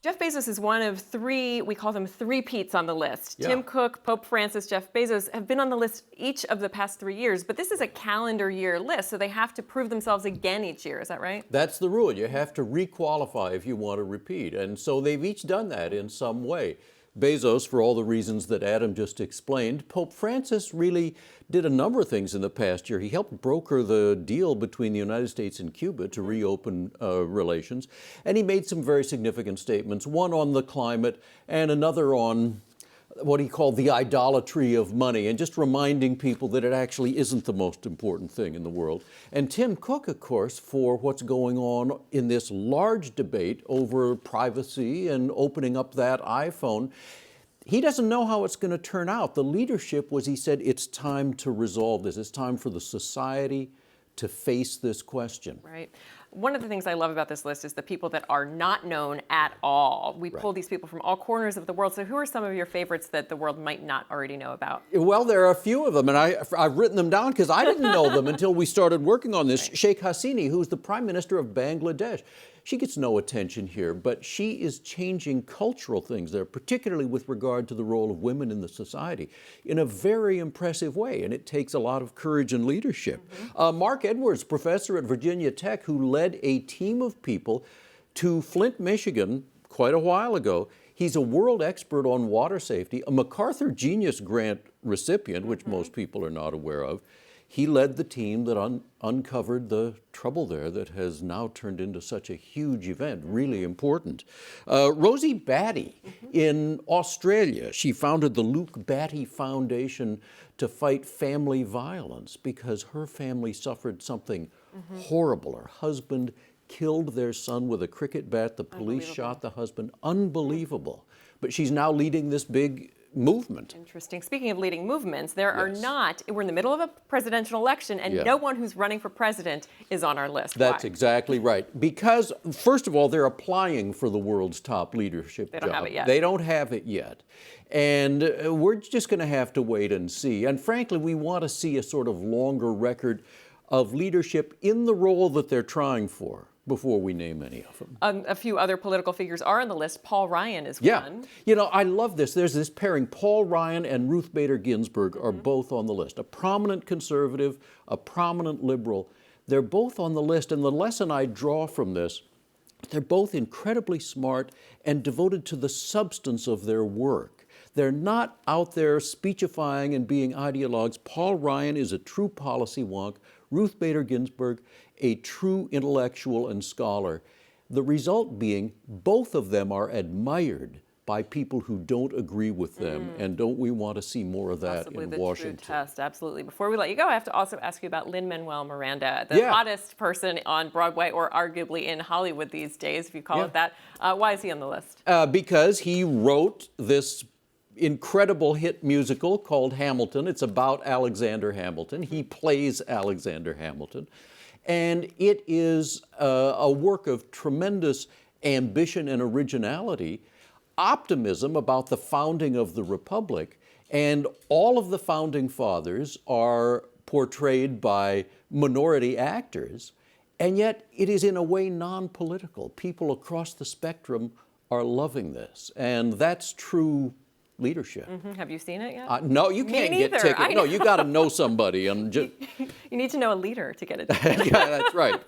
Jeff Bezos is one of three, we call them three-peats on the list. Yeah. Tim Cook, Pope Francis, Jeff Bezos have been on the list each of the past 3 years, but this is a calendar year list, so they have to prove themselves again each year. Is that right? That's the rule. You have to requalify if you want to repeat. And so they've each done that in some way. Bezos, for all the reasons that Adam just explained. Pope Francis really did a number of things in the past year. He helped broker the deal between the United States and Cuba to reopen relations. And he made some very significant statements, one on the climate and another on what he called the idolatry of money, and just reminding people that it actually isn't the most important thing in the world. And Tim Cook, of course, for what's going on in this large debate over privacy and opening up that iPhone. He doesn't know how it's going to turn out. The leadership was, he said, it's time to resolve this. It's time for the society to face this question. Right. One of the things I love about this list is the people that are not known at all. We Right. pulled these people from all corners of the world. So who are some of your favorites that the world might not already know about? Well, there are a few of them, and I've written them down because I didn't know them until we started working on this. Right. Sheikh Hasina, who's the Prime Minister of Bangladesh. She gets no attention here, but she is changing cultural things there, particularly with regard to the role of women in the society, in a very impressive way, and it takes a lot of courage and leadership. Mark Edwards, professor at Virginia Tech, who led a team of people to Flint, Michigan, quite a while ago. He's a world expert on water safety, a MacArthur Genius Grant recipient, which most people are not aware of. He led the team that uncovered the trouble there that has now turned into such a huge event, really important. Rosie Batty in Australia, she founded the Luke Batty Foundation to fight family violence because her family suffered something horrible. Her husband killed their son with a cricket bat. The police shot the husband. Unbelievable. But she's now leading this big movement. Interesting. Speaking of leading movements, there are Yes. not, we're in the middle of a presidential election, and Yeah. no one who's running for president is on our list. That's Why? exactly right. Because, first of all, they're applying for the world's top leadership They don't job. have it yet. They don't have it yet. And we're just going to have to wait and see. And frankly, we want to see a sort of longer record of leadership in the role that they're trying for before we name any of them. A few other political figures are on the list. Paul Ryan is Yeah. one. You know, I love this. There's this pairing. Paul Ryan and Ruth Bader Ginsburg are both on the list. A prominent conservative, a prominent liberal. They're both on the list. And the lesson I draw from this, they're both incredibly smart and devoted to the substance of their work. They're not out there speechifying and being ideologues. Paul Ryan is a true policy wonk. Ruth Bader Ginsburg, a true intellectual and scholar. The result being both of them are admired by people who don't agree with them. And don't we want to see more of that Possibly in the Washington? true test, absolutely. Before we let you go, I have to also ask you about Lin-Manuel Miranda, the Yeah. hottest person on Broadway, or arguably in Hollywood these days, if you call Yeah. it that. Why is he on the list? Because he wrote this incredible hit musical called Hamilton. It's about Alexander Hamilton. He plays Alexander Hamilton. And it is a work of tremendous ambition and originality, optimism about the founding of the Republic. And all of the founding fathers are portrayed by minority actors. And yet it is in a way non-political. People across the spectrum are loving this. And that's true leadership. Have you seen it yet? No, you can't get neither. tickets. I No, know. you got to know somebody. And just, You need to know a leader to get it. yeah, that's right.